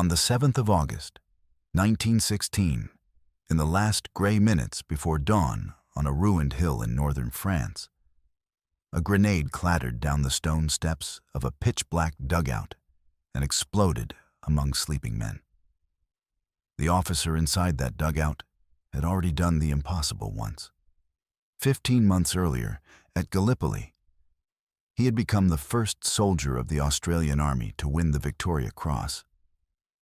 On the 7th of August, 1916, in the last gray minutes before dawn on a ruined hill in northern France, a grenade clattered down the stone steps of a pitch-black dugout and exploded among sleeping men. The officer inside that dugout had already done the impossible once. 15 months earlier, at Gallipoli, he had become the first soldier of the Australian Army to win the Victoria Cross.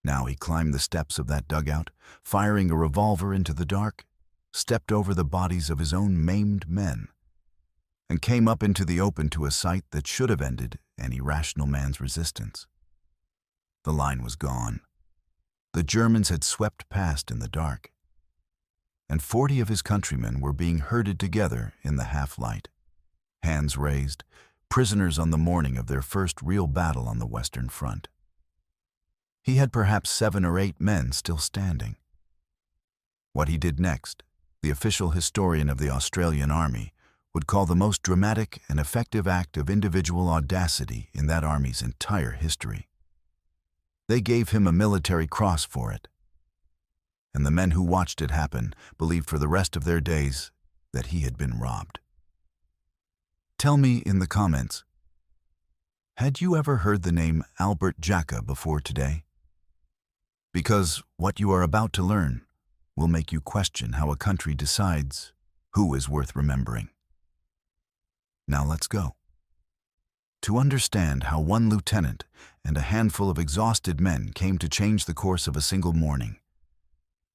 Now he climbed the steps of that dugout, firing a revolver into the dark, stepped over the bodies of his own maimed men, and came up into the open to a sight that should have ended any rational man's resistance. The line was gone. The Germans had swept past in the dark, and 40 of his countrymen were being herded together in the half-light, hands raised, prisoners on the morning of their first real battle on the Western Front. He had perhaps 7 or 8 men still standing. What he did next, the official historian of the Australian Army would call the most dramatic and effective act of individual audacity in that army's entire history. They gave him a military cross for it, and the men who watched it happen believed for the rest of their days that he had been robbed. Tell me in the comments, had you ever heard the name Albert Jacka before today? Because what you are about to learn will make you question how a country decides who is worth remembering. Now let's go. To understand how one lieutenant and a handful of exhausted men came to change the course of a single morning,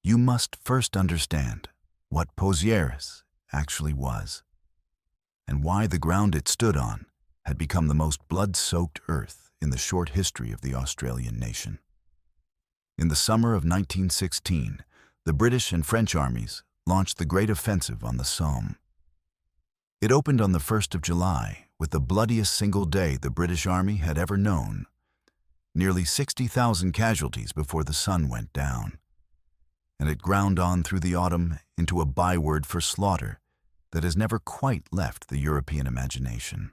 you must first understand what Pozières actually was, and why the ground it stood on had become the most blood-soaked earth in the short history of the Australian nation. In the summer of 1916, the British and French armies launched the Great Offensive on the Somme. It opened on the 1st of July with the bloodiest single day the British Army had ever known. Nearly 60,000 casualties before the sun went down. And it ground on through the autumn into a byword for slaughter that has never quite left the European imagination.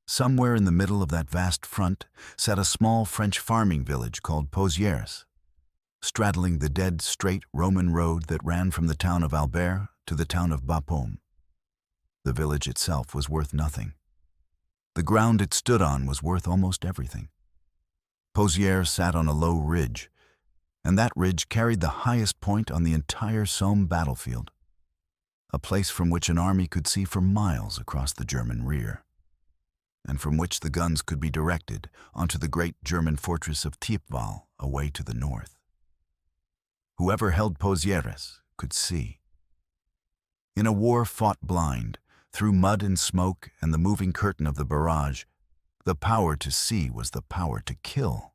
Somewhere in the middle of that vast front sat a small French farming village called Pozières, straddling the dead straight Roman road that ran from the town of Albert to the town of Bapaume. The village itself was worth nothing. The ground it stood on was worth almost everything. Pozières sat on a low ridge, and that ridge carried the highest point on the entire Somme battlefield, a place from which an army could see for miles across the German rear, and from which the guns could be directed onto the great German fortress of Thiepval away to the north. Whoever held Pozières could see. In a war fought blind, through mud and smoke and the moving curtain of the barrage, the power to see was the power to kill.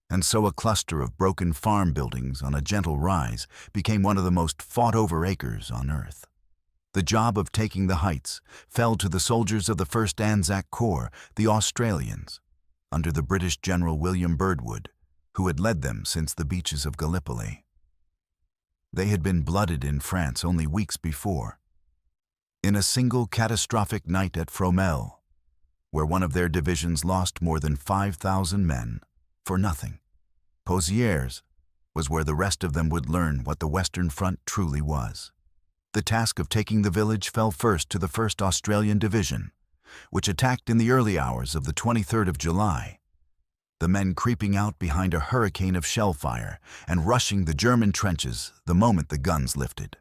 And so a cluster of broken farm buildings on a gentle rise became one of the most fought-over acres on earth. The job of taking the heights fell to the soldiers of the 1st ANZAC Corps, the Australians, under the British General William Birdwood, who had led them since the beaches of Gallipoli. They had been blooded in France only weeks before, in a single catastrophic night at Fromelles, where one of their divisions lost more than 5,000 men for nothing. Pozières was where the rest of them would learn what the Western Front truly was. The task of taking the village fell first to the 1st Australian Division, which attacked in the early hours of the 23rd of July, the men creeping out behind a hurricane of shell fire and rushing the German trenches the moment the guns lifted.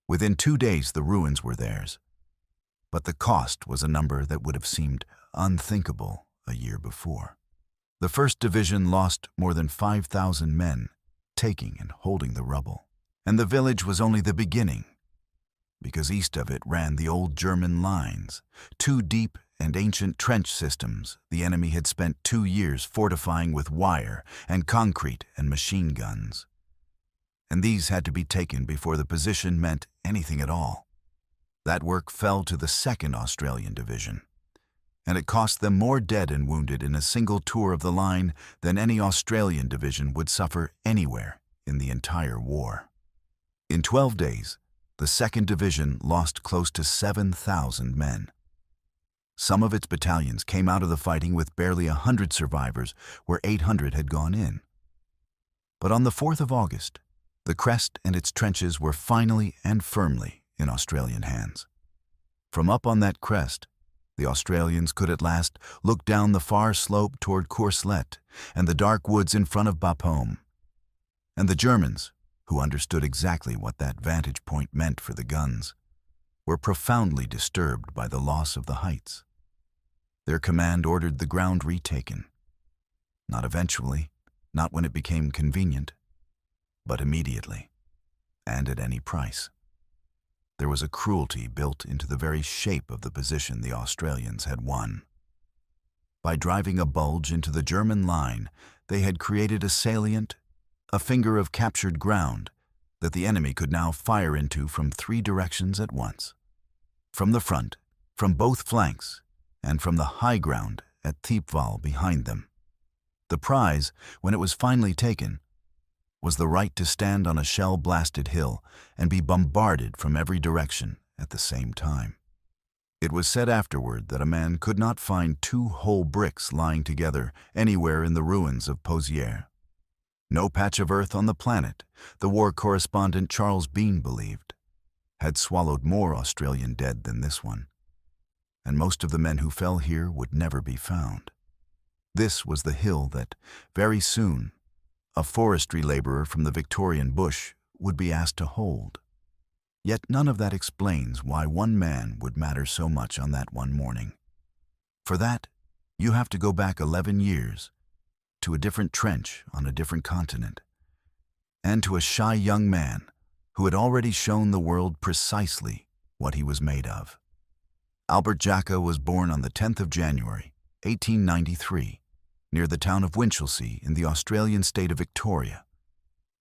Within 2 days the ruins were theirs, but the cost was a number that would have seemed unthinkable a year before. The 1st Division lost more than 5,000 men taking and holding the rubble, and the village was only the beginning, because east of it ran the old German lines, 2 deep and ancient trench systems the enemy had spent 2 years fortifying with wire and concrete and machine guns. And these had to be taken before the position meant anything at all. That work fell to the 2nd Australian Division, and it cost them more dead and wounded in a single tour of the line than any Australian division would suffer anywhere in the entire war. In 12 days, the 2nd Division lost close to 7,000 men. Some of its battalions came out of the fighting with barely 100 survivors where 800 had gone in. But on the 4th of August, the crest and its trenches were finally and firmly in Australian hands. From up on that crest, the Australians could at last look down the far slope toward Courcelette and the dark woods in front of Bapaume. And the Germans, who understood exactly what that vantage point meant for the guns, were profoundly disturbed by the loss of the heights. Their command ordered the ground retaken. Not eventually, not when it became convenient, but immediately, and at any price. There was a cruelty built into the very shape of the position the Australians had won. By driving a bulge into the German line, they had created a salient, a finger of captured ground, that the enemy could now fire into from 3 directions at once. From the front, from both flanks, and from the high ground at Thiepval behind them. The prize, when it was finally taken, was the right to stand on a shell-blasted hill and be bombarded from every direction at the same time. It was said afterward that a man could not find 2 whole bricks lying together anywhere in the ruins of Pozières. No patch of earth on the planet, the war correspondent Charles Bean believed, had swallowed more Australian dead than this one, and most of the men who fell here would never be found. This was the hill that, very soon, a forestry laborer from the Victorian bush would be asked to hold. Yet none of that explains why one man would matter so much on that one morning. For that, you have to go back 11 years, to a different trench on a different continent, and to a shy young man who had already shown the world precisely what he was made of. Albert Jacka was born on the 10th of January, 1893, near the town of Winchelsea in the Australian state of Victoria,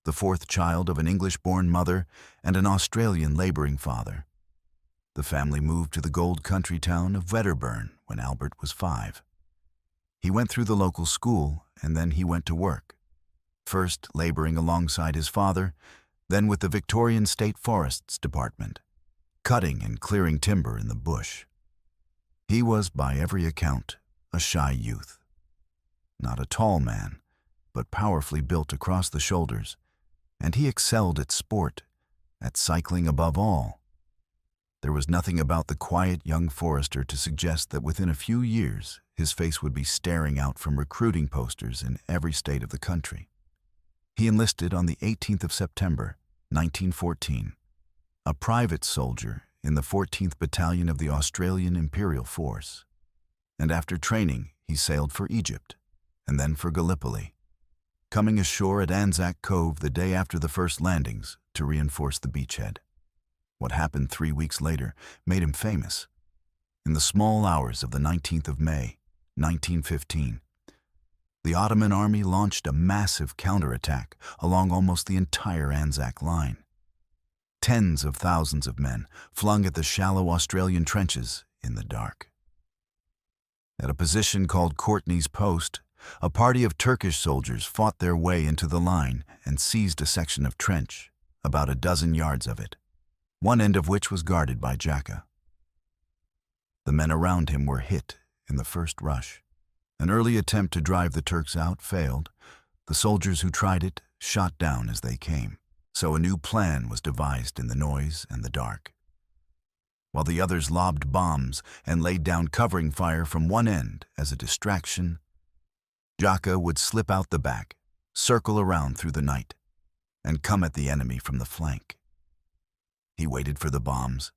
the 4th child of an English-born mother and an Australian laboring father. The family moved to the gold country town of Wedderburn when Albert was 5. He went through the local school and then he went to work, first laboring alongside his father, then with the Victorian State Forests Department, cutting and clearing timber in the bush. He was, by every account, a shy youth. Not a tall man, but powerfully built across the shoulders, and he excelled at sport, at cycling above all. There was nothing about the quiet young forester to suggest that within a few years his face would be staring out from recruiting posters in every state of the country. He enlisted on the 18th of September, 1914, a private soldier in the 14th Battalion of the Australian Imperial Force, and after training he sailed for Egypt, and then for Gallipoli, coming ashore at ANZAC Cove the day after the first landings to reinforce the beachhead. What happened 3 weeks later made him famous. In the small hours of the 19th of May, 1915, the Ottoman army launched a massive counterattack along almost the entire ANZAC line. Tens of thousands of men flung at the shallow Australian trenches in the dark. At a position called Courtney's Post, a party of Turkish soldiers fought their way into the line and seized a section of trench, about a dozen yards of it, one end of which was guarded by Jacka. The men around him were hit in the first rush. An early attempt to drive the Turks out failed. The soldiers who tried it shot down as they came, so a new plan was devised in the noise and the dark. While the others lobbed bombs and laid down covering fire from one end as a distraction, Jacka would slip out the back, circle around through the night, and come at the enemy from the flank. He waited for the bombs,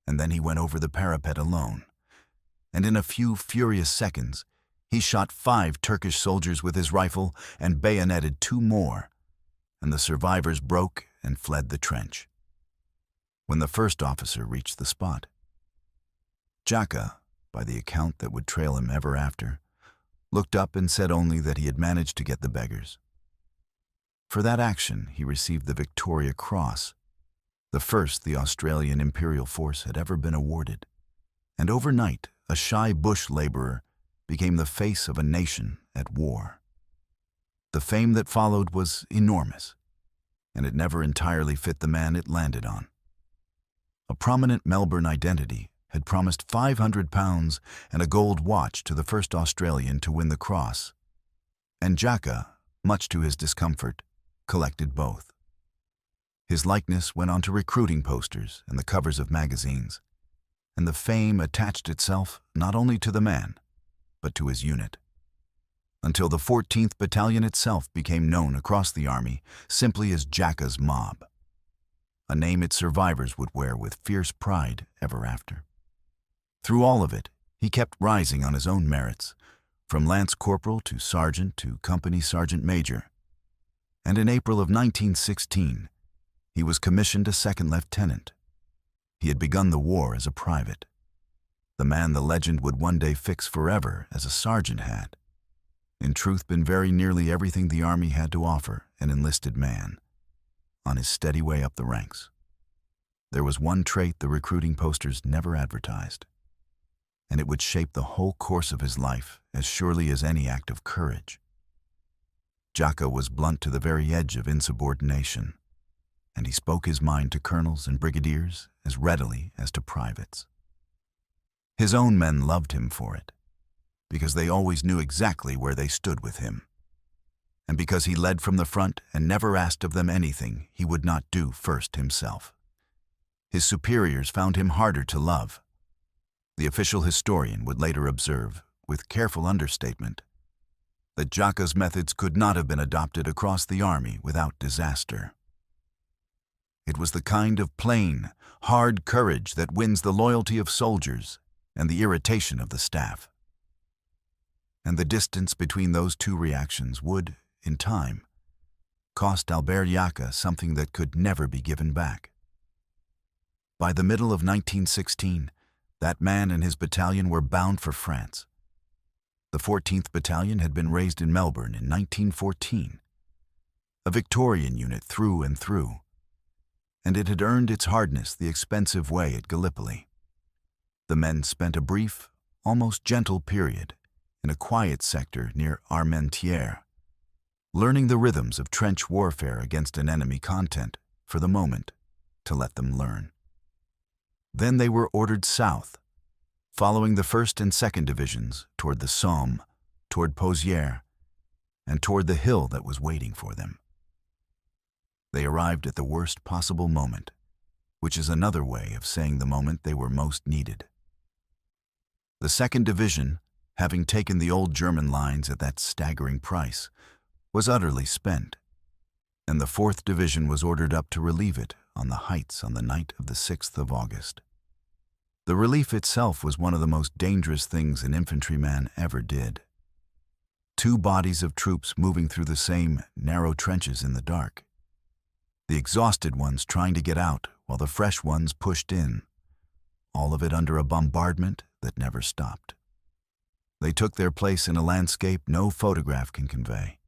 and then he went over the parapet alone, and in a few furious seconds, he shot 5 Turkish soldiers with his rifle and bayoneted 2 more, and the survivors broke and fled the trench. When the first officer reached the spot, Jacka, by the account that would trail him ever after, looked up and said only that he had managed to get the beggars. For that action, he received the Victoria Cross, the first the Australian Imperial Force had ever been awarded, and overnight, a shy bush laborer became the face of a nation at war. The fame that followed was enormous, and it never entirely fit the man it landed on. A prominent Melbourne identity had promised £500 and a gold watch to the first Australian to win the cross, and Jacka, much to his discomfort, collected both. His likeness went onto recruiting posters and the covers of magazines, and the fame attached itself not only to the man, but to his unit, until the 14th Battalion itself became known across the army simply as Jacka's Mob, a name its survivors would wear with fierce pride ever after. Through all of it, he kept rising on his own merits, from lance corporal to sergeant to company sergeant major, and in April of 1916, he was commissioned a second lieutenant. He had begun the war as a private, the man the legend would one day fix forever as a sergeant had, in truth been very nearly everything the army had to offer an enlisted man, on his steady way up the ranks. There was one trait the recruiting posters never advertised, and it would shape the whole course of his life as surely as any act of courage. Jacka was blunt to the very edge of insubordination, and he spoke his mind to colonels and brigadiers as readily as to privates. His own men loved him for it, because they always knew exactly where they stood with him, and because he led from the front and never asked of them anything he would not do first himself. His superiors found him harder to love. The official historian would later observe, with careful understatement, that Jacka's methods could not have been adopted across the army without disaster. It was the kind of plain, hard courage that wins the loyalty of soldiers and the irritation of the staff. And the distance between those two reactions would, in time, cost Albert Jacka something that could never be given back. By the middle of 1916, that man and his battalion were bound for France. The 14th Battalion had been raised in Melbourne in 1914, a Victorian unit through and through, and it had earned its hardness the expensive way at Gallipoli. The men spent a brief, almost gentle period in a quiet sector near Armentières, learning the rhythms of trench warfare against an enemy content, for the moment, to let them learn. Then they were ordered south, following the 1st and 2nd Divisions toward the Somme, toward Pozières, and toward the hill that was waiting for them. They arrived at the worst possible moment, which is another way of saying the moment they were most needed. The 2nd Division, having taken the old German lines at that staggering price, was utterly spent, and the 4th Division was ordered up to relieve it on the heights on the night of the 6th of August. The relief itself was one of the most dangerous things an infantryman ever did. Two bodies of troops moving through the same narrow trenches in the dark, the exhausted ones trying to get out while the fresh ones pushed in, all of it under a bombardment that never stopped. They took their place in a landscape no photograph can convey,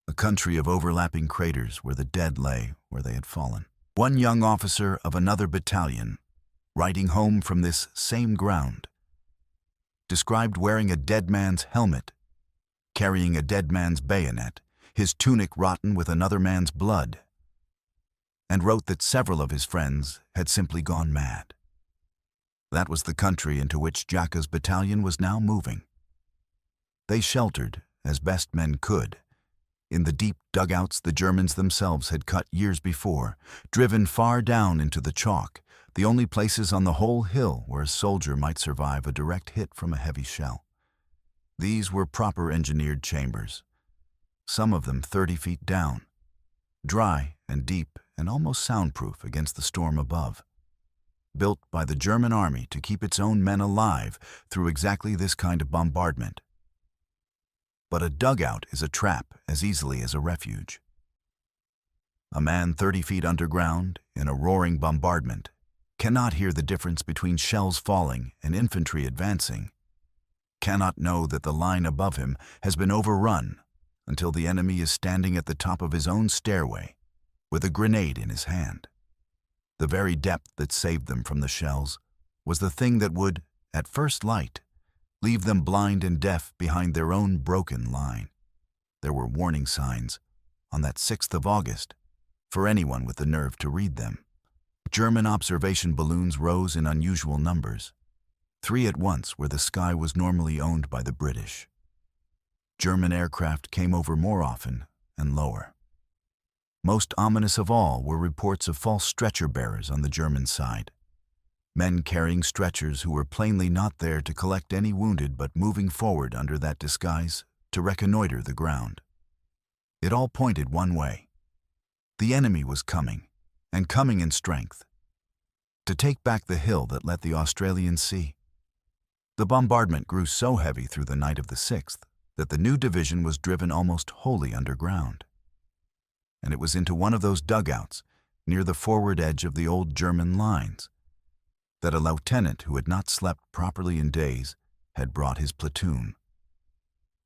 a country of overlapping craters where the dead lay where they had fallen. One young officer of another battalion, riding home from this same ground, described wearing a dead man's helmet, carrying a dead man's bayonet, his tunic rotten with another man's blood, and wrote that several of his friends had simply gone mad. That was the country into which Jacka's battalion was now moving. They sheltered, as best men could, in the deep dugouts the Germans themselves had cut years before, driven far down into the chalk, the only places on the whole hill where a soldier might survive a direct hit from a heavy shell. These were proper engineered chambers, some of them 30 feet down, dry and deep and almost soundproof against the storm above, built by the German army to keep its own men alive through exactly this kind of bombardment. But a dugout is a trap as easily as a refuge. A man 30 feet underground in a roaring bombardment cannot hear the difference between shells falling and infantry advancing, cannot know that the line above him has been overrun until the enemy is standing at the top of his own stairway with a grenade in his hand. The very depth that saved them from the shells was the thing that would, at first light, leave them blind and deaf behind their own broken line. There were warning signs on that 6th of August for anyone with the nerve to read them. German observation balloons rose in unusual numbers, 3 at once where the sky was normally owned by the British. German aircraft came over more often and lower. Most ominous of all were reports of false stretcher-bearers on the German side. Men carrying stretchers who were plainly not there to collect any wounded but moving forward under that disguise to reconnoiter the ground. It all pointed one way. The enemy was coming, and coming in strength, to take back the hill that let the Australians see. The bombardment grew so heavy through the night of the 6th that the new division was driven almost wholly underground. And it was into one of those dugouts near the forward edge of the old German lines that a lieutenant who had not slept properly in days had brought his platoon.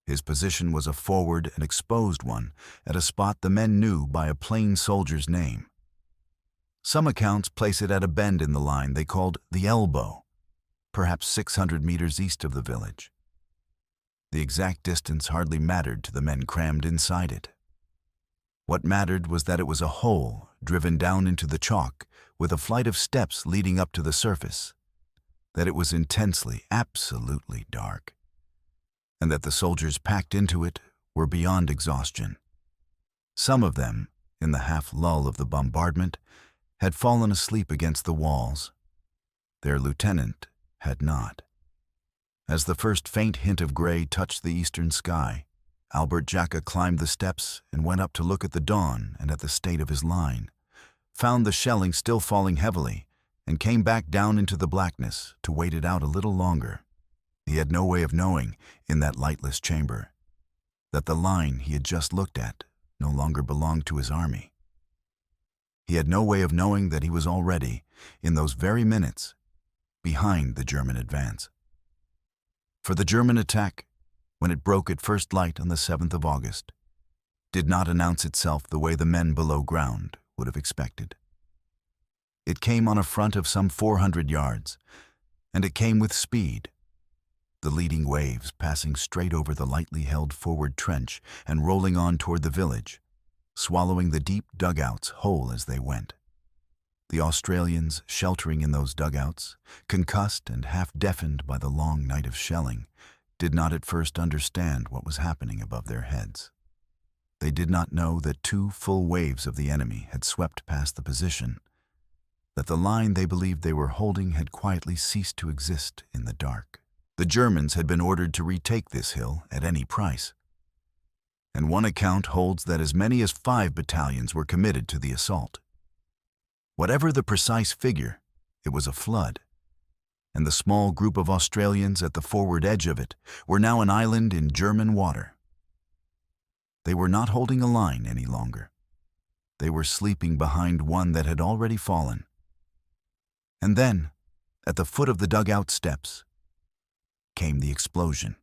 His position was a forward and exposed one at a spot the men knew by a plain soldier's name. Some accounts place it at a bend in the line they called the elbow, perhaps 600 meters east of the village. The exact distance hardly mattered to the men crammed inside it. What mattered was that it was a hole driven down into the chalk with a flight of steps leading up to the surface, that it was intensely, absolutely dark, and that the soldiers packed into it were beyond exhaustion. Some of them, in the half-lull of the bombardment, had fallen asleep against the walls. Their lieutenant had not. As the first faint hint of gray touched the eastern sky, Albert Jacka climbed the steps and went up to look at the dawn and at the state of his line, found the shelling still falling heavily, and came back down into the blackness to wait it out a little longer. He had no way of knowing, in that lightless chamber, that the line he had just looked at no longer belonged to his army. He had no way of knowing that he was already, in those very minutes, behind the German advance. For the German attack, when it broke at first light on the 7th of August, did not announce itself the way the men below ground would have expected. It came on a front of some 400 yards, and it came with speed, the leading waves passing straight over the lightly held forward trench and rolling on toward the village, swallowing the deep dugouts whole as they went. The Australians sheltering in those dugouts, concussed and half-deafened by the long night of shelling, did not at first understand what was happening above their heads. They did not know that 2 full waves of the enemy had swept past the position, that the line they believed they were holding had quietly ceased to exist in the dark. The Germans had been ordered to retake this hill at any price, and one account holds that as many as 5 battalions were committed to the assault. Whatever the precise figure, it was a flood, and the small group of Australians at the forward edge of it were now an island in German water. They were not holding a line any longer. They were sleeping behind one that had already fallen. And then, at the foot of the dugout steps, came the explosion.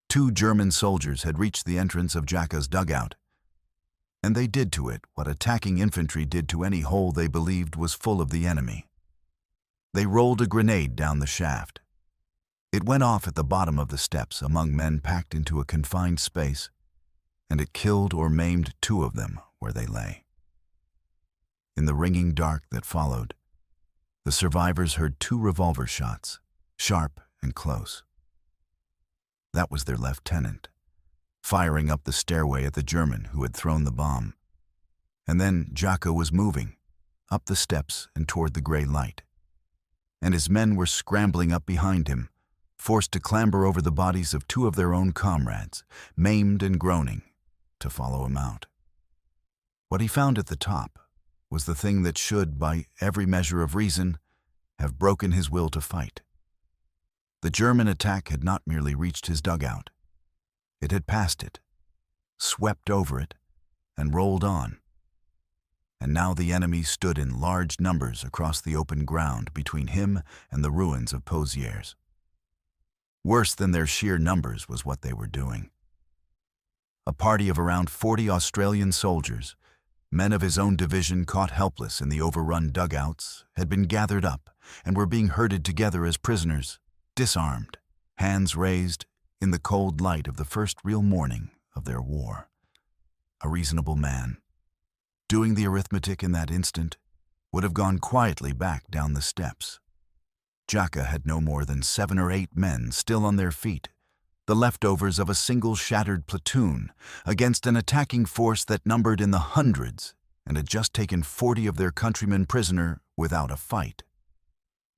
2 German soldiers had reached the entrance of Jacka's dugout, and they did to it what attacking infantry did to any hole they believed was full of the enemy. They rolled a grenade down the shaft. It went off at the bottom of the steps among men packed into a confined space, and it killed or maimed 2 of them where they lay. In the ringing dark that followed, the survivors heard 2 revolver shots, sharp and close. That was their lieutenant, firing up the stairway at the German who had thrown the bomb. And then Jacka was moving, up the steps and toward the gray light. And his men were scrambling up behind him, forced to clamber over the bodies of 2 of their own comrades, maimed and groaning, to follow him out. What he found at the top was the thing that should, by every measure of reason, have broken his will to fight. The German attack had not merely reached his dugout. It had passed it, swept over it, and rolled on. And now the enemy stood in large numbers across the open ground between him and the ruins of Pozières. Worse than their sheer numbers was what they were doing. A party of around 40 Australian soldiers, men of his own division caught helpless in the overrun dugouts, had been gathered up and were being herded together as prisoners, disarmed, hands raised, in the cold light of the first real morning of their war. A reasonable man, doing the arithmetic in that instant, would have gone quietly back down the steps. Jacka had no more than 7 or 8 men still on their feet, the leftovers of a single shattered platoon, against an attacking force that numbered in the hundreds and had just taken 40 of their countrymen prisoner without a fight.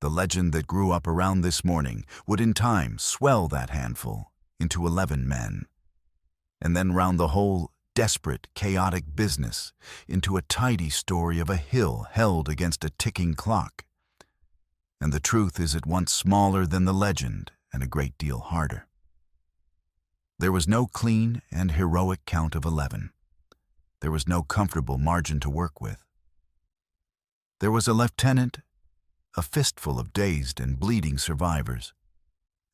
The legend that grew up around this morning would in time swell that handful into 11 men, and then round the whole desperate, chaotic business into a tidy story of a hill held against a ticking clock. And the truth is at once smaller than the legend and a great deal harder. There was no clean and heroic count of 11. There was no comfortable margin to work with. There was a lieutenant, a fistful of dazed and bleeding survivors,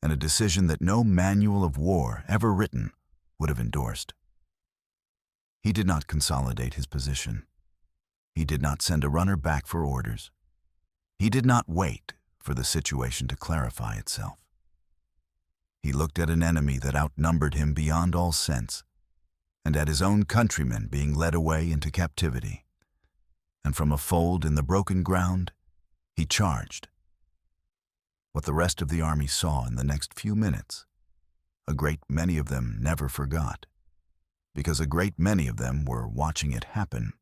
and a decision that no manual of war ever written would have endorsed. He did not consolidate his position. He did not send a runner back for orders. He did not wait for the situation to clarify itself. He looked at an enemy that outnumbered him beyond all sense, and at his own countrymen being led away into captivity. And from a fold in the broken ground, he charged. What the rest of the army saw in the next few minutes, a great many of them never forgot, because a great many of them were watching it happen.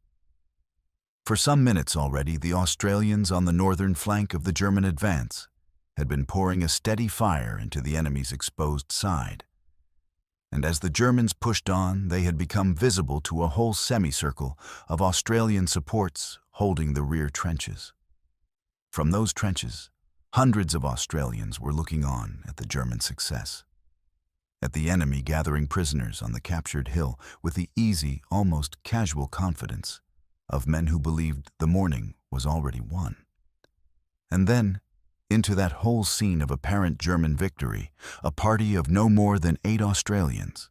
For some minutes already, the Australians on the northern flank of the German advance had been pouring a steady fire into the enemy's exposed side. And as the Germans pushed on, they had become visible to a whole semicircle of Australian supports holding the rear trenches. From those trenches, hundreds of Australians were looking on at the German success, at the enemy gathering prisoners on the captured hill with the easy, almost casual confidence of men who believed the morning was already won. And then, into that whole scene of apparent German victory, a party of no more than 8 Australians,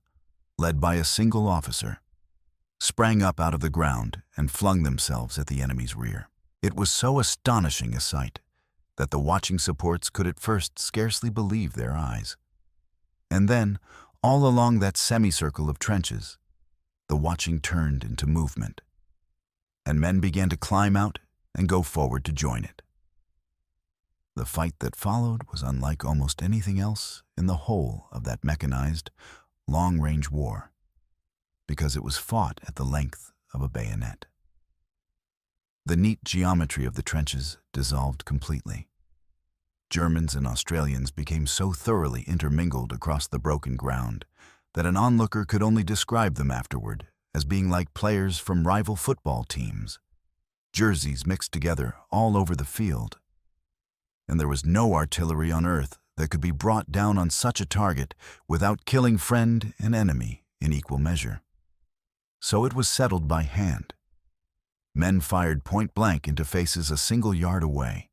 led by a single officer, sprang up out of the ground and flung themselves at the enemy's rear. It was so astonishing a sight that the watching supports could at first scarcely believe their eyes. And then, all along that semicircle of trenches, the watching turned into movement, and men began to climb out and go forward to join it. The fight that followed was unlike almost anything else in the whole of that mechanized, long-range war, because it was fought at the length of a bayonet. The neat geometry of the trenches dissolved completely. Germans and Australians became so thoroughly intermingled across the broken ground that an onlooker could only describe them afterward as being like players from rival football teams, jerseys mixed together all over the field. And there was no artillery on earth that could be brought down on such a target without killing friend and enemy in equal measure. So it was settled by hand. Men fired point blank into faces a single yard away.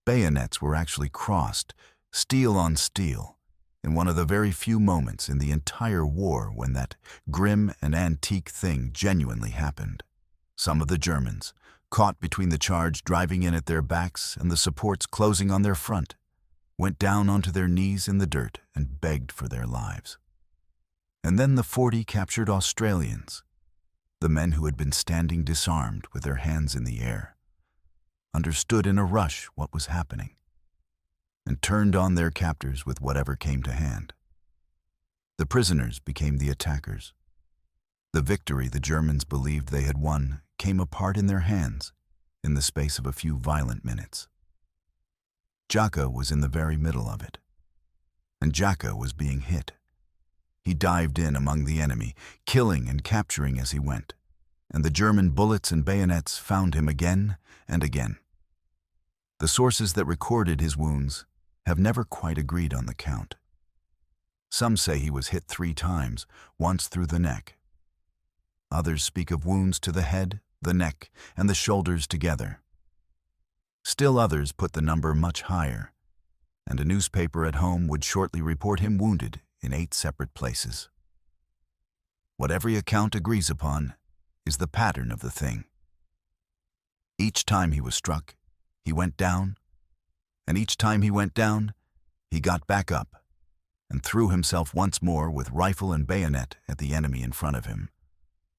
Bayonets were actually crossed, steel on steel, in one of the very few moments in the entire war when that grim and antique thing genuinely happened. Some of the Germans, caught between the charge driving in at their backs and the supports closing on their front, went down onto their knees in the dirt and begged for their lives. And then the 40 captured Australians, the men who had been standing disarmed with their hands in the air, understood in a rush what was happening, and turned on their captors with whatever came to hand. The prisoners became the attackers. The victory the Germans believed they had won came apart in their hands in the space of a few violent minutes. Jacka was in the very middle of it, and Jacka was being hit. He dived in among the enemy, killing and capturing as he went, and the German bullets and bayonets found him again and again. The sources that recorded his wounds have never quite agreed on the count. Some say he was hit 3 times, once through the neck. Others speak of wounds to the head, the neck, and the shoulders together. Still others put the number much higher, and a newspaper at home would shortly report him wounded in 8 separate places. What every account agrees upon is the pattern of the thing. Each time he was struck, he went down, and each time he went down, he got back up and threw himself once more with rifle and bayonet at the enemy in front of him,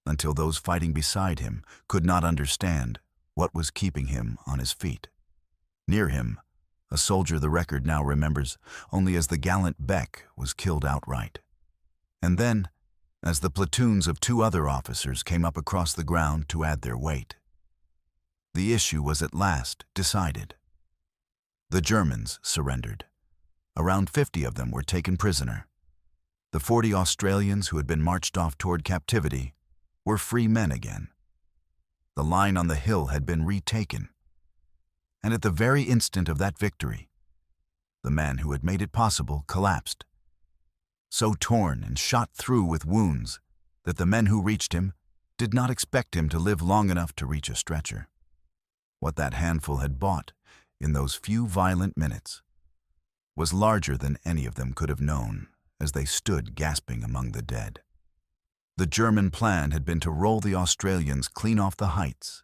until those fighting beside him could not understand what was keeping him on his feet. Near him, a soldier the record now remembers only as the gallant Beck was killed outright. And then, as the platoons of 2 other officers came up across the ground to add their weight. The issue was at last decided. The Germans surrendered. Around 50 of them were taken prisoner. The 40 Australians who had been marched off toward captivity were free men again. The line on the hill had been retaken. And at the very instant of that victory, the man who had made it possible collapsed, so torn and shot through with wounds that the men who reached him did not expect him to live long enough to reach a stretcher. What that handful had bought in those few violent minutes was larger than any of them could have known as they stood gasping among the dead. The German plan had been to roll the Australians clean off the heights,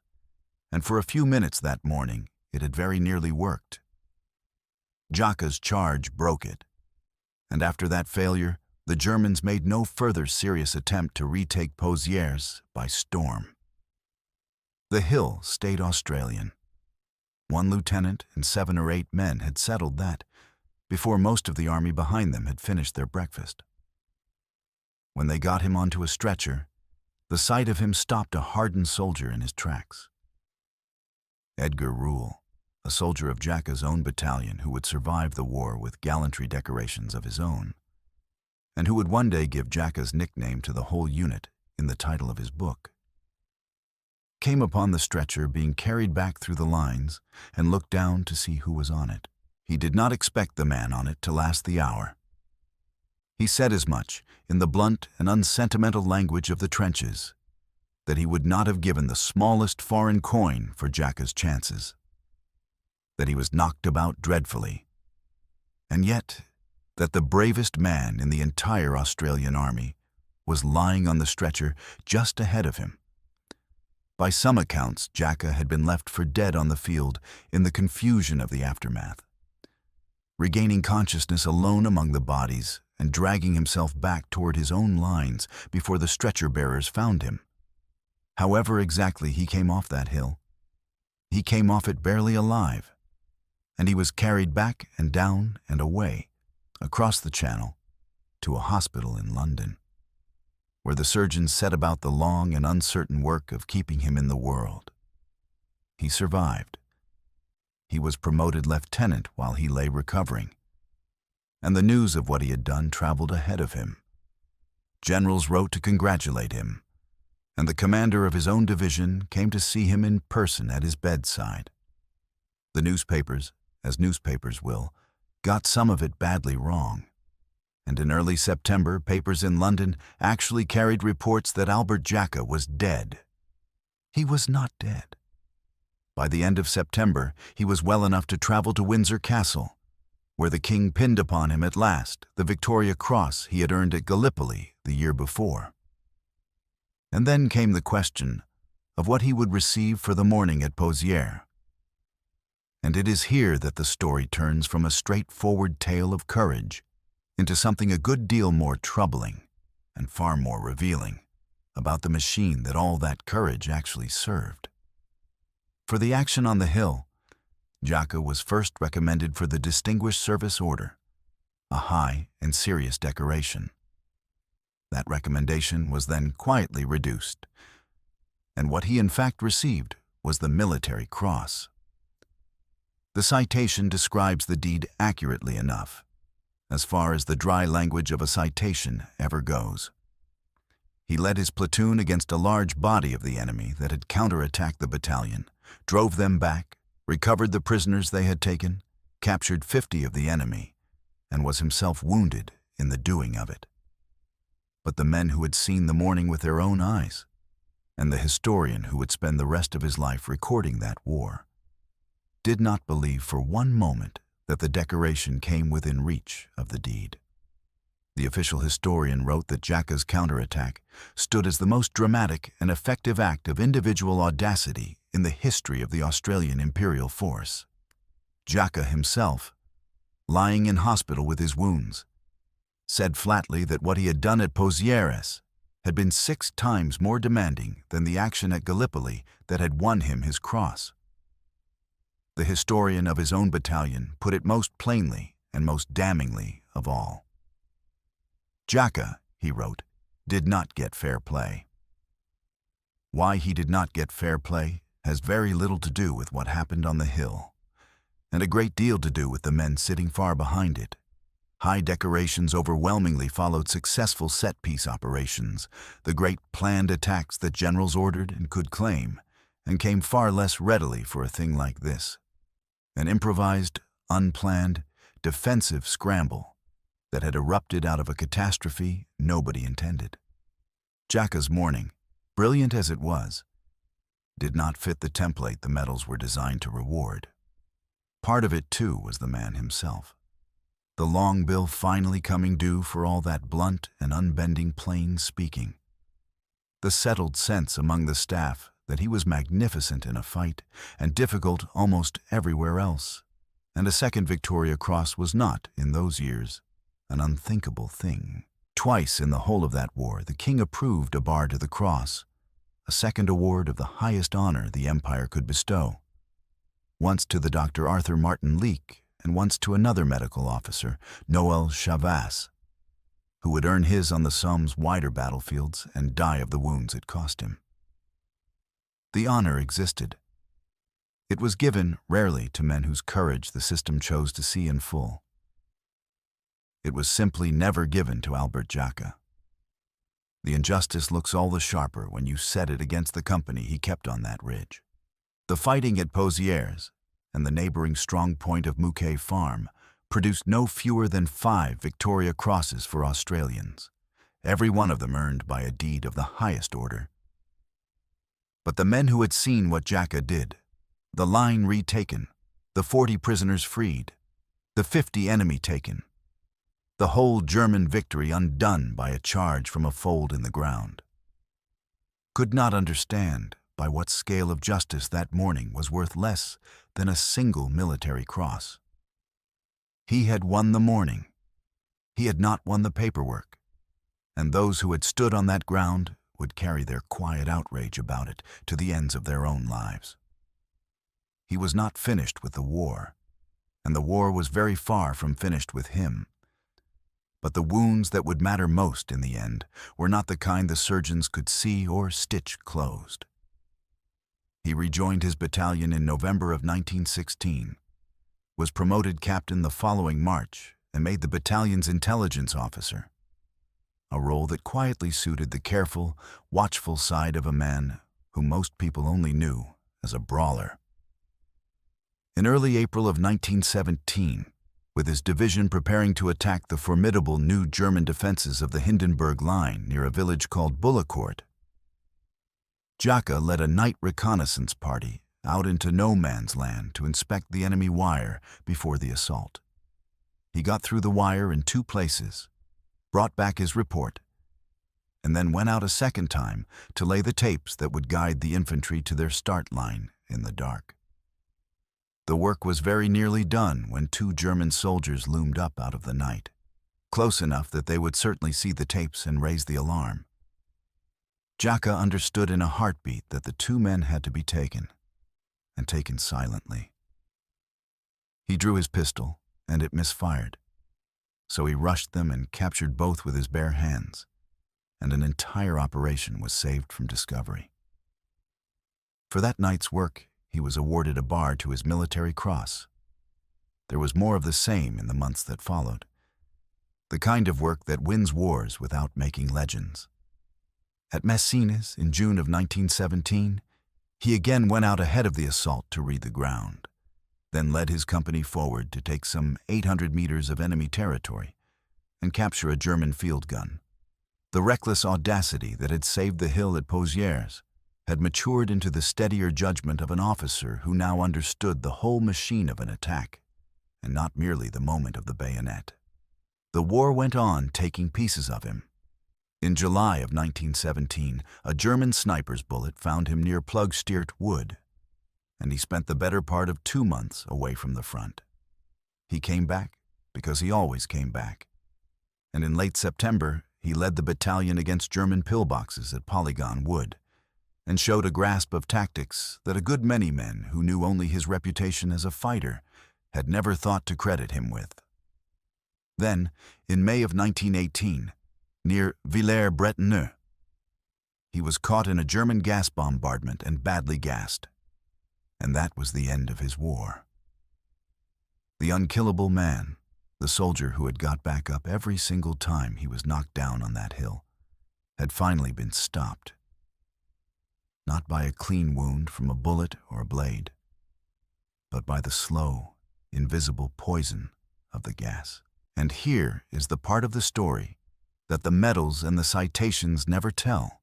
and for a few minutes that morning it had very nearly worked. Jacka's charge broke it, and after that failure, the Germans made no further serious attempt to retake Pozières by storm. The hill stayed Australian. 1 lieutenant and 7 or 8 men had settled that before most of the army behind them had finished their breakfast. When they got him onto a stretcher, the sight of him stopped a hardened soldier in his tracks. Edgar Rule, a soldier of Jacka's own battalion who would survive the war with gallantry decorations of his own, and who would one day give Jacka's nickname to the whole unit in the title of his book, came upon the stretcher being carried back through the lines and looked down to see who was on it. He did not expect the man on it to last the hour. He said as much in the blunt and unsentimental language of the trenches that he would not have given the smallest foreign coin for Jacka's chances, that he was knocked about dreadfully, and yet that the bravest man in the entire Australian army was lying on the stretcher just ahead of him. By some accounts, Jacka had been left for dead on the field in the confusion of the aftermath, regaining consciousness alone among the bodies and dragging himself back toward his own lines before the stretcher-bearers found him. However exactly he came off that hill, he came off it barely alive, and he was carried back and down and away, across the Channel, to a hospital in London, where the surgeons set about the long and uncertain work of keeping him in the world. He survived. He was promoted lieutenant while he lay recovering, and the news of what he had done traveled ahead of him. Generals wrote to congratulate him, and the commander of his own division came to see him in person at his bedside. The newspapers, as newspapers will, got some of it badly wrong, and in early September, papers in London actually carried reports that Albert Jacka was dead. He was not dead. By the end of September, he was well enough to travel to Windsor Castle, where the king pinned upon him at last the Victoria Cross he had earned at Gallipoli the year before. And then came the question of what he would receive for the morning at Pozières. And it is here that the story turns from a straightforward tale of courage into something a good deal more troubling and far more revealing about the machine that all that courage actually served. For the action on the hill, Jacka was first recommended for the Distinguished Service Order, a high and serious decoration. That recommendation was then quietly reduced, and what he in fact received was the Military Cross. The citation describes the deed accurately enough, as far as the dry language of a citation ever goes. He led his platoon against a large body of the enemy that had counterattacked the battalion, drove them back, recovered the prisoners they had taken, captured 50 of the enemy, and was himself wounded in the doing of it. But the men who had seen the morning with their own eyes, and the historian who would spend the rest of his life recording that war, did not believe for one moment that the decoration came within reach of the deed. The official historian wrote that Jacka's counterattack stood as the most dramatic and effective act of individual audacity in the history of the Australian Imperial Force. Jacka himself, lying in hospital with his wounds, said flatly that what he had done at Pozières had been 6 times more demanding than the action at Gallipoli that had won him his cross. The historian of his own battalion put it most plainly and most damningly of all. Jacka, he wrote, did not get fair play. Why he did not get fair play has very little to do with what happened on the hill, and a great deal to do with the men sitting far behind it. High decorations overwhelmingly followed successful set-piece operations, the great planned attacks that generals ordered and could claim, and came far less readily for a thing like this. An improvised, unplanned, defensive scramble that had erupted out of a catastrophe nobody intended. Jacka's morning, brilliant as it was, did not fit the template the medals were designed to reward. Part of it, too, was the man himself. The long bill finally coming due for all that blunt and unbending plain speaking. The settled sense among the staff that he was magnificent in a fight and difficult almost everywhere else, and a second Victoria Cross was not, in those years, an unthinkable thing. Twice in the whole of that war the king approved a bar to the cross, a second award of the highest honor the empire could bestow. Once to the Dr. Arthur Martin Leake, and once to another medical officer, Noel Chavas, who would earn his on the Somme's wider battlefields and die of the wounds it cost him. The honor existed. It was given rarely to men whose courage the system chose to see in full. It was simply never given to Albert Jacka. The injustice looks all the sharper when you set it against the company he kept on that ridge. The fighting at Pozières and the neighboring strong point of Mouquet Farm produced no fewer than 5 Victoria Crosses for Australians, every one of them earned by a deed of the highest order. But the men who had seen what Jacka did, the line retaken, the 40 prisoners freed, the 50 enemy taken, the whole German victory undone by a charge from a fold in the ground, could not understand by what scale of justice that morning was worth less than a single military cross. He had won the morning. He had not won the paperwork, and those who had stood on that ground would carry their quiet outrage about it to the ends of their own lives. He was not finished with the war, and the war was very far from finished with him. But the wounds that would matter most in the end were not the kind the surgeons could see or stitch closed. He rejoined his battalion in November of 1916, was promoted captain the following March, and made the battalion's intelligence officer, a role that quietly suited the careful, watchful side of a man whom most people only knew as a brawler. In early April of 1917, with his division preparing to attack the formidable new German defenses of the Hindenburg Line near a village called Bullecourt, Jacka led a night reconnaissance party out into no man's land to inspect the enemy wire before the assault. He got through the wire in 2 places, brought back his report, and then went out a second time to lay the tapes that would guide the infantry to their start line in the dark. The work was very nearly done when 2 German soldiers loomed up out of the night, close enough that they would certainly see the tapes and raise the alarm. Jacka understood in a heartbeat that the 2 men had to be taken, and taken silently. He drew his pistol, and it misfired, so he rushed them and captured both with his bare hands, and an entire operation was saved from discovery. For that night's work, he was awarded a bar to his military cross. There was more of the same in the months that followed, the kind of work that wins wars without making legends. At Messines in June of 1917, he again went out ahead of the assault to read the ground, then led his company forward to take some 800 meters of enemy territory and capture a German field gun. The reckless audacity that had saved the hill at Pozières had matured into the steadier judgment of an officer who now understood the whole machine of an attack, and not merely the moment of the bayonet. The war went on taking pieces of him. In July of 1917, a German sniper's bullet found him near Plugsteert Wood, and he spent the better part of 2 months away from the front. He came back because he always came back, and in late September he led the battalion against German pillboxes at Polygon Wood, and showed a grasp of tactics that a good many men who knew only his reputation as a fighter had never thought to credit him with. Then, in May of 1918, near Villers-Bretonneux, he was caught in a German gas bombardment and badly gassed. And that was the end of his war. The unkillable man, the soldier who had got back up every single time he was knocked down on that hill, had finally been stopped. Not by a clean wound from a bullet or a blade, but by the slow, invisible poison of the gas. And here is the part of the story that the medals and the citations never tell.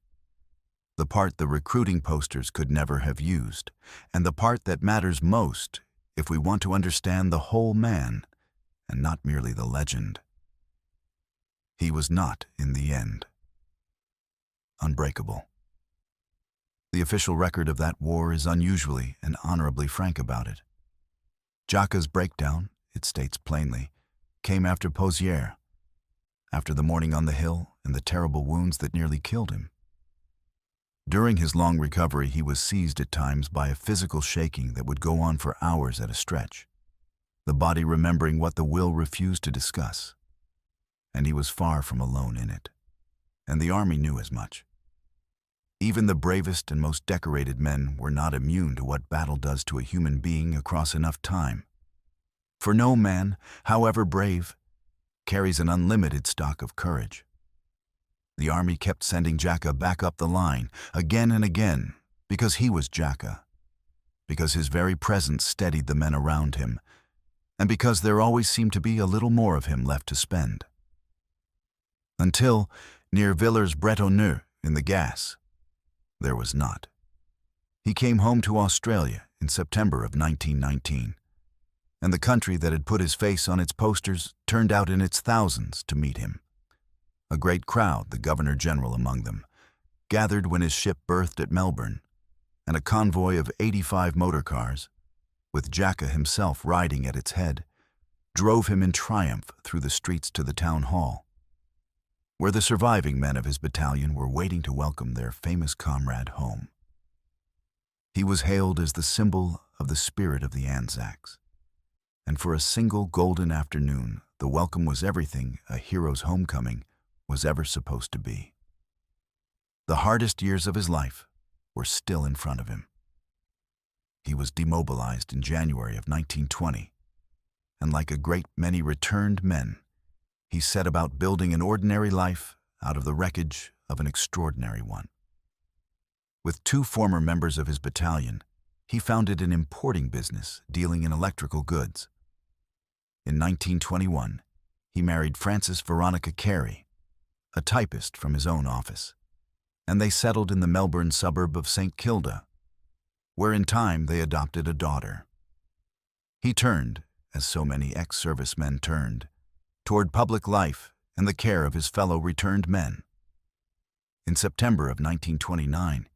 The part the recruiting posters could never have used, and the part that matters most if we want to understand the whole man and not merely the legend. He was not, in the end, unbreakable. The official record of that war is unusually and honorably frank about it. Jacka's breakdown, it states plainly, came after Pozières, after the morning on the hill and the terrible wounds that nearly killed him. During his long recovery, he was seized at times by a physical shaking that would go on for hours at a stretch, the body remembering what the will refused to discuss. And he was far from alone in it, and the army knew as much. Even the bravest and most decorated men were not immune to what battle does to a human being across enough time. For no man, however brave, carries an unlimited stock of courage. The army kept sending Jacka back up the line again and again because he was Jacka, because his very presence steadied the men around him, and because there always seemed to be a little more of him left to spend. Until, near Villers-Bretonneux in the gas, there was not. He came home to Australia in September of 1919, and the country that had put his face on its posters turned out in its thousands to meet him. A great crowd, the Governor-General among them, gathered when his ship berthed at Melbourne, and a convoy of 85 motor cars, with Jacka himself riding at its head, drove him in triumph through the streets to the town hall, where the surviving men of his battalion were waiting to welcome their famous comrade home. He was hailed as the symbol of the spirit of the ANZACs, and for a single golden afternoon, the welcome was everything a hero's homecoming was ever supposed to be. The hardest years of his life were still in front of him. He was demobilized in January of 1920, and like a great many returned men, he set about building an ordinary life out of the wreckage of an extraordinary one. With 2 former members of his battalion, he founded an importing business dealing in electrical goods. In 1921, he married Frances Veronica Carey, a typist from his own office, and they settled in the Melbourne suburb of St. Kilda, where in time they adopted a daughter. He turned, as so many ex-servicemen turned, toward public life and the care of his fellow returned men. In September of 1929,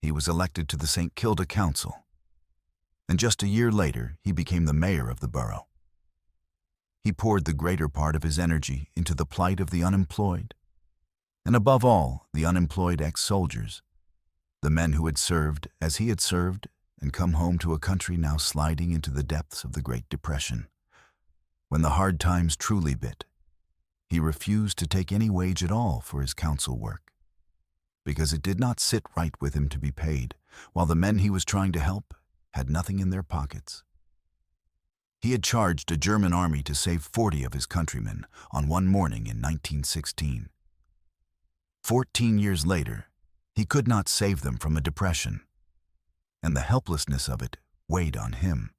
he was elected to the St. Kilda Council, and just a year later he became the mayor of the borough. He poured the greater part of his energy into the plight of the unemployed, and above all, the unemployed ex-soldiers, the men who had served as he had served and come home to a country now sliding into the depths of the Great Depression. When the hard times truly bit, he refused to take any wage at all for his council work, because it did not sit right with him to be paid, while the men he was trying to help had nothing in their pockets. He had charged a German army to save 40 of his countrymen on one morning in 1916. 14 years later, he could not save them from a depression, and the helplessness of it weighed on him.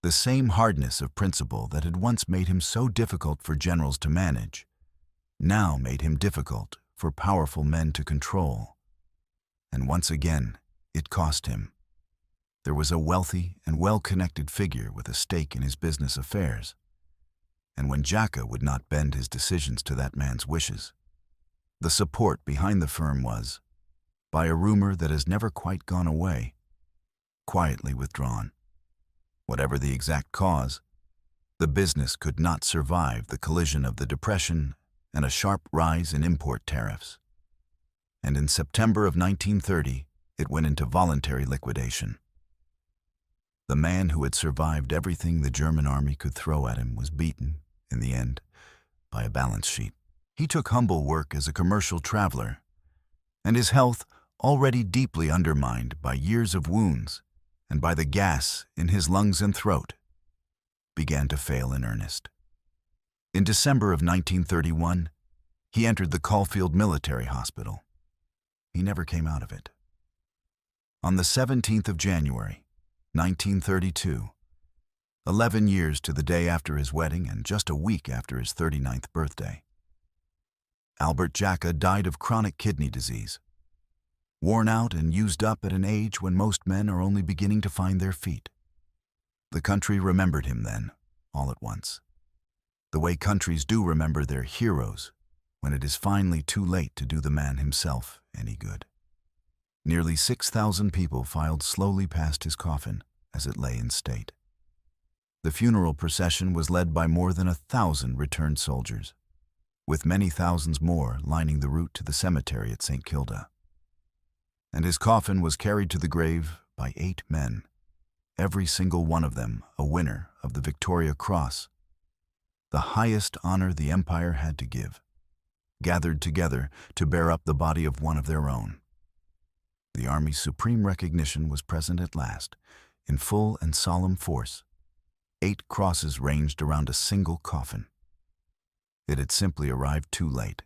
The same hardness of principle that had once made him so difficult for generals to manage now made him difficult for powerful men to control. And once again, it cost him. There was a wealthy and well-connected figure with a stake in his business affairs, and when Jacka would not bend his decisions to that man's wishes, the support behind the firm was, by a rumor that has never quite gone away, quietly withdrawn. Whatever the exact cause, the business could not survive the collision of the Depression and a sharp rise in import tariffs. And in September of 1930, it went into voluntary liquidation. The man who had survived everything the German army could throw at him was beaten, in the end, by a balance sheet. He took humble work as a commercial traveler, and his health, already deeply undermined by years of wounds and by the gas in his lungs and throat, began to fail in earnest. In December of 1931, he entered the Caulfield Military Hospital. He never came out of it. On the 17th of January, 1932, 11 years to the day after his wedding and just a week after his 39th birthday, Albert Jacka died of chronic kidney disease, worn out and used up at an age when most men are only beginning to find their feet. The country remembered him then, all at once, the way countries do remember their heroes when it is finally too late to do the man himself any good. Nearly 6,000 people filed slowly past his coffin as it lay in state. The funeral procession was led by more than 1,000 returned soldiers, with many thousands more lining the route to the cemetery at St. Kilda. And his coffin was carried to the grave by 8 men, every single one of them a winner of the Victoria Cross, the highest honor the Empire had to give, gathered together to bear up the body of one of their own. The Army's supreme recognition was present at last, in full and solemn force. 8 crosses ranged around a single coffin. It had simply arrived too late,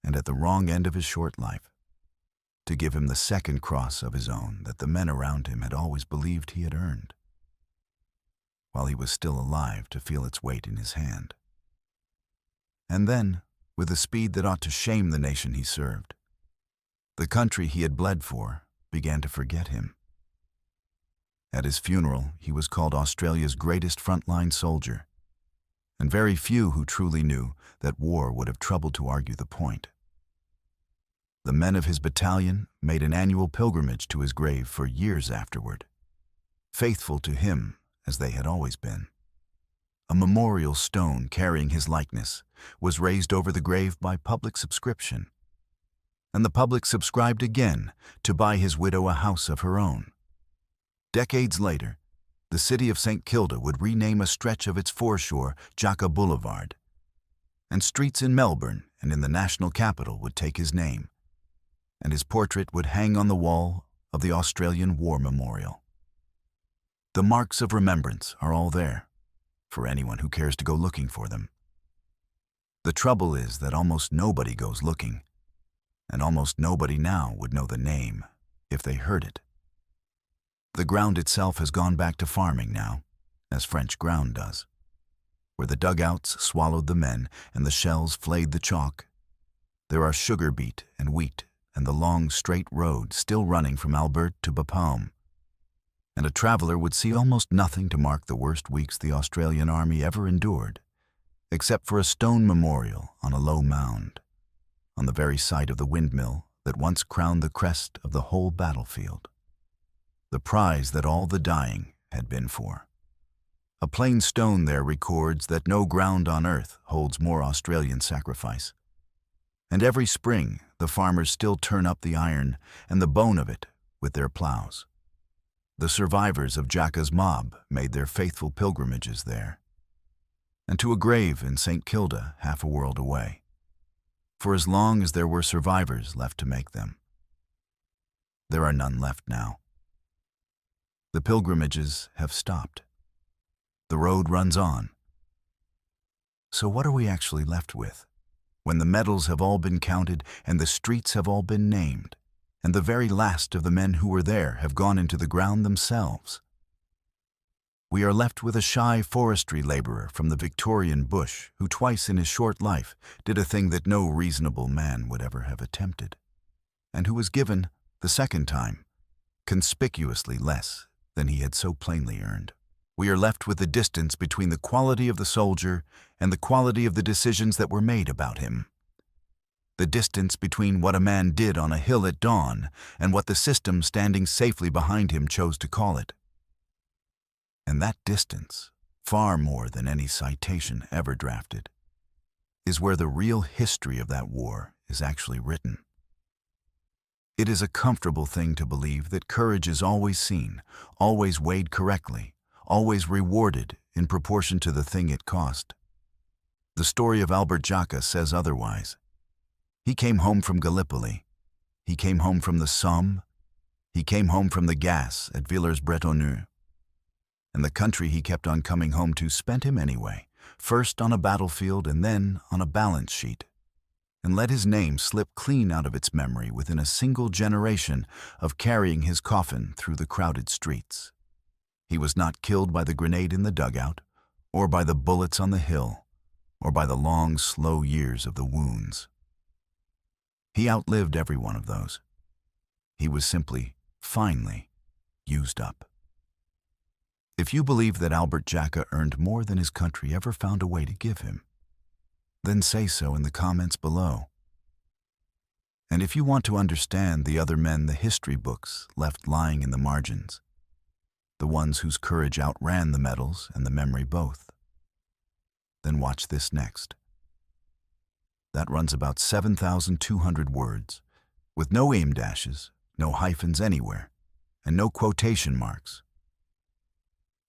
and at the wrong end of his short life, to give him the second cross of his own that the men around him had always believed he had earned, while he was still alive to feel its weight in his hand. And then, with a speed that ought to shame the nation he served, the country he had bled for began to forget him. At his funeral, he was called Australia's greatest frontline soldier, and very few who truly knew that war would have troubled to argue the point. The men of his battalion made an annual pilgrimage to his grave for years afterward, faithful to him as they had always been. A memorial stone carrying his likeness was raised over the grave by public subscription, and the public subscribed again to buy his widow a house of her own. Decades later, the city of St. Kilda would rename a stretch of its foreshore Jacka Boulevard, and streets in Melbourne and in the national capital would take his name, and his portrait would hang on the wall of the Australian War Memorial. The marks of remembrance are all there, for anyone who cares to go looking for them. The trouble is that almost nobody goes looking, and almost nobody now would know the name if they heard it. The ground itself has gone back to farming now, as French ground does, where the dugouts swallowed the men and the shells flayed the chalk. There are sugar beet and wheat and the long straight road still running from Albert to Bapaume, and a traveler would see almost nothing to mark the worst weeks the Australian Army ever endured, except for a stone memorial on a low mound, on the very site of the windmill that once crowned the crest of the whole battlefield, the prize that all the dying had been for. A plain stone there records that no ground on earth holds more Australian sacrifice, and every spring the farmers still turn up the iron and the bone of it with their plows. The survivors of Jacka's mob made their faithful pilgrimages there, and to a grave in St. Kilda half a world away, for as long as there were survivors left to make them. There are none left now. The pilgrimages have stopped. The road runs on. So what are we actually left with, when the medals have all been counted and the streets have all been named, and the very last of the men who were there have gone into the ground themselves? We are left with a shy forestry laborer from the Victorian bush who twice in his short life did a thing that no reasonable man would ever have attempted, and who was given, the second time, conspicuously less than he had so plainly earned. We are left with the distance between the quality of the soldier and the quality of the decisions that were made about him. The distance between what a man did on a hill at dawn and what the system standing safely behind him chose to call it. And that distance, far more than any citation ever drafted, is where the real history of that war is actually written. It is a comfortable thing to believe that courage is always seen, always weighed correctly, always rewarded in proportion to the thing it cost. The story of Albert Jacka says otherwise. He came home from Gallipoli. He came home from the Somme. He came home from the gas at Villers-Bretonneux. And the country he kept on coming home to spent him anyway, first on a battlefield and then on a balance sheet, and let his name slip clean out of its memory within a single generation of carrying his coffin through the crowded streets. He was not killed by the grenade in the dugout, or by the bullets on the hill, or by the long, slow years of the wounds. He outlived every one of those. He was simply, finally, used up. If you believe that Albert Jacka earned more than his country ever found a way to give him, then say so in the comments below. And if you want to understand the other men the history books left lying in the margins, the ones whose courage outran the medals and the memory both, then watch this next. That runs about 7,200 words, with no aim dashes, no hyphens anywhere, and no quotation marks.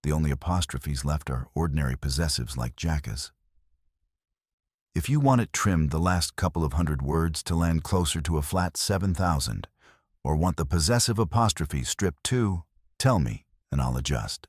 The only apostrophes left are ordinary possessives like Jacka's. If you want it trimmed the last couple of hundred words to land closer to a flat 7,000, or want the possessive apostrophes stripped too, tell me and I'll adjust.